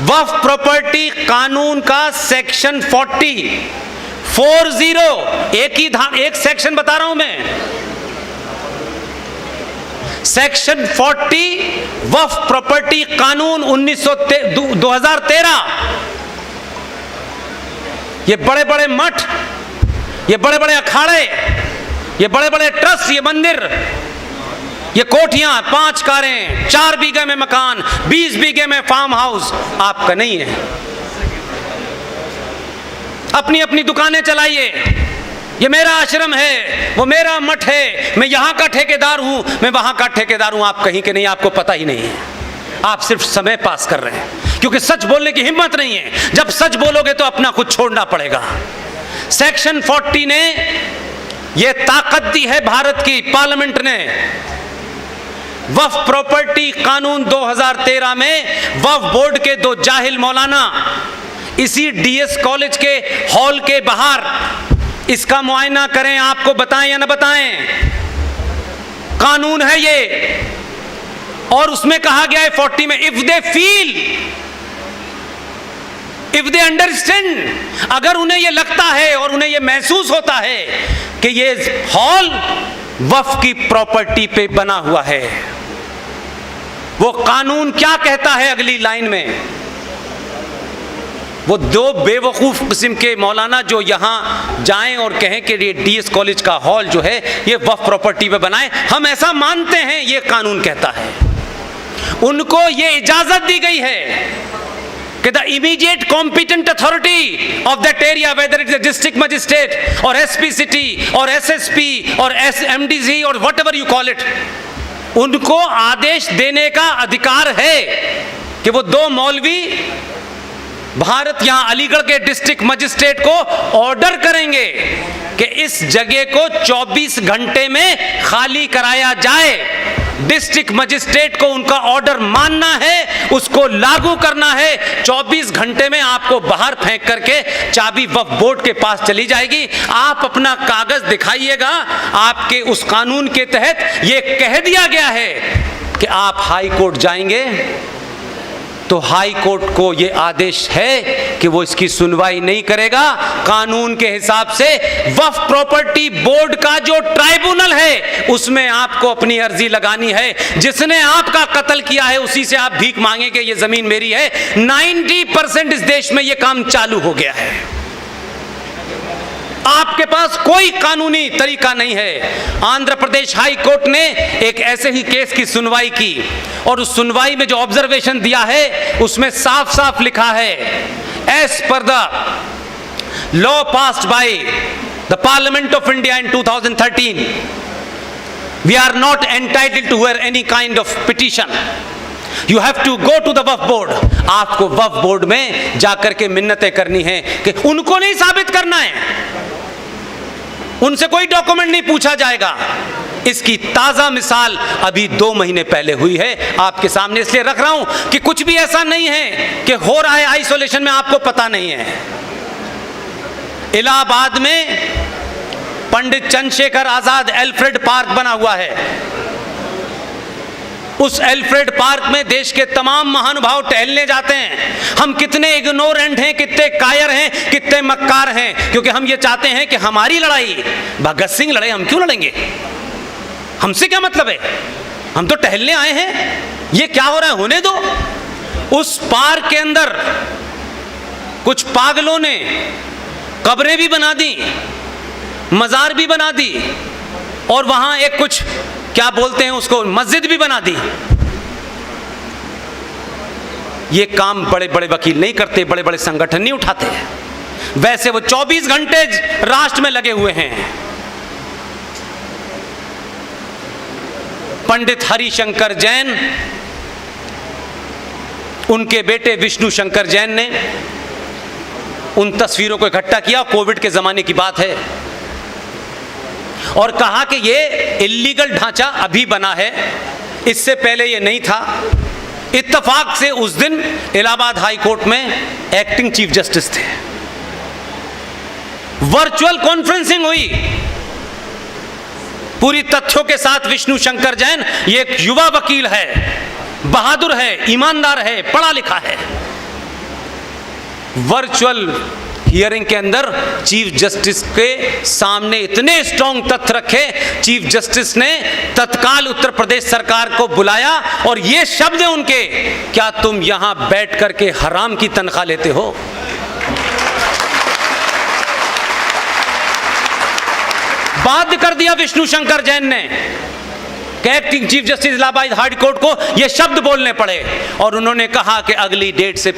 वक्फ property कानून का section 40 एक सेक्शन बता रहा हूं मैं, सेक्शन 40 वक्फ प्रॉपर्टी कानून 2013। ये बड़े बड़े मठ, ये बड़े बड़े अखाड़े, ये बड़े बड़े ट्रस्ट, ये मंदिर, ये कोठियां, 5 कारें, 4 बीघे में मकान, 20 बीघे में फार्म हाउस आपका नहीं है। अपनी अपनी दुकानें चलाइए, ये मेरा आश्रम है, वो मेरा मठ है, मैं यहां का ठेकेदार हूं, मैं वहां का ठेकेदार हूं। आप कहीं के नहीं, आपको पता ही नहीं है, आप सिर्फ समय पास कर रहे हैं, क्योंकि सच बोलने की हिम्मत नहीं है। जब सच बोलोगे तो अपना कुछ छोड़ना पड़ेगा। सेक्शन 40 ने यह ताकत दी है भारत की पार्लियामेंट ने। वक्फ प्रॉपर्टी कानून 2013 में वक्फ बोर्ड के 2 जाहिल मौलाना इसी डीएस कॉलेज के हॉल के बाहर इसका मुआयना करें, आपको बताएं या ना बताएं, कानून है ये। और उसमें कहा गया है 40 में, if they feel, if they understand, अगर उन्हें यह लगता है और उन्हें यह महसूस होता है कि ये हॉल वक्फ की प्रॉपर्टी पे बना हुआ है। वो कानून क्या कहता है अगली लाइन में? वो 2 बेवकूफ किस्म के मौलाना जो यहां जाएं और कहें कि ये डीएस कॉलेज का हॉल जो है ये वक्फ प्रॉपर्टी पे बनाए, हम ऐसा मानते हैं, ये कानून कहता है। उनको ये इजाजत दी गई है कि the immediate competent authority of that area, whether it is district magistrate और एसपी सिटी और एसएसपी और एमडीसी और व्हाटएवर यू कॉल इट, उनको आदेश देने का अधिकार है कि वो 2 मौलवी भारत यहां अलीगढ़ के डिस्ट्रिक्ट मजिस्ट्रेट को ऑर्डर करेंगे कि इस जगह को 24 घंटे में खाली कराया जाए। डिस्ट्रिक्ट मजिस्ट्रेट को उनका ऑर्डर मानना है, उसको लागू करना है। 24 घंटे में आपको बाहर फेंक करके चाबी वक्फ बोर्ड के पास चली जाएगी। आप अपना कागज दिखाइएगा। आपके उस कानून के तहत यह कह दिया गया है कि आप हाई कोर्ट जाएंगे तो हाई कोर्ट को यह आदेश है कि वो इसकी सुनवाई नहीं करेगा। कानून के हिसाब से वक्फ प्रॉपर्टी बोर्ड का जो ट्राइब्यूनल है उसमें आपको अपनी अर्जी लगानी है। जिसने आपका कत्ल किया है उसी से आप भीख मांगेंगे ये जमीन मेरी है। 90% इस देश में यह काम चालू हो गया है। आपके पास कोई कानूनी तरीका नहीं है। आंध्र प्रदेश हाई कोर्ट ने एक ऐसे ही केस की सुनवाई की और उस सुनवाई में जो ऑब्जर्वेशन दिया है उसमें साफ साफ लिखा है, as per the law passed by the parliament of India in 2013 we are not entitled to hear any kind of petition, you have to go to the Waqf board. आपको वक्फ बोर्ड में जाकर के मिन्नतें करनी है कि उनको नहीं साबित करना है, उनसे कोई डॉक्यूमेंट नहीं पूछा जाएगा। इसकी ताजा मिसाल अभी 2 महीने पहले हुई है, आपके सामने इसलिए रख रहा हूं कि कुछ भी ऐसा नहीं है कि हो रहा है आइसोलेशन में आपको पता नहीं है। इलाहाबाद में पंडित चंद्रशेखर आजाद एल्फ्रेड पार्क बना हुआ है। उस एल्फ्रेड पार्क में देश के तमाम महानुभाव टहलने जाते हैं। हम कितने इग्नोरेंट हैं, कितने कायर हैं, कितने मक्कार हैं, क्योंकि हम ये चाहते हैं कि हमारी लड़ाई, भगत सिंह लड़े, हम क्यों लड़ेंगे? हमसे क्या मतलब है? हम तो टहलने आए हैं। ये क्या हो रहा है, होने दो। उस पार्क के अंदर कुछ पागलों ने कब्रें भी बना दी, मजार भी बना दी और वहां एक कुछ क्या बोलते हैं उसको, मस्जिद भी बना दी। ये काम बड़े बड़े वकील नहीं करते, बड़े बड़े संगठन नहीं उठाते। वैसे वो 24 घंटे राष्ट्र में लगे हुए हैं। पंडित हरिशंकर जैन, उनके बेटे विष्णु शंकर जैन ने उन तस्वीरों को इकट्ठा किया, कोविड के जमाने की बात है, और कहा कि ये इल्लीगल ढांचा अभी बना है, इससे पहले ये नहीं था। इत्तेफाक से उस दिन इलाहाबाद हाई कोर्ट में एक्टिंग चीफ जस्टिस थे। वर्चुअल कॉन्फ्रेंसिंग हुई पूरी तथ्यों के साथ। विष्णु शंकर जैन ये एक युवा वकील है, बहादुर है, ईमानदार है, पढ़ा लिखा है। वर्चुअल हियरिंग के अंदर चीफ जस्टिस के सामने इतने स्ट्रॉन्ग तथ्य रखे, चीफ जस्टिस ने तत्काल उत्तर प्रदेश सरकार को बुलाया और ये शब्द है उनके, क्या तुम यहां बैठ करके हराम की तनख्वाह लेते हो? बाध्य कर दिया विष्णु शंकर जैन ने, acting chief justice Allahabad high court को ये शब्द बोलने पड़े और उन्होंने कहा कि अगली डेट से पहले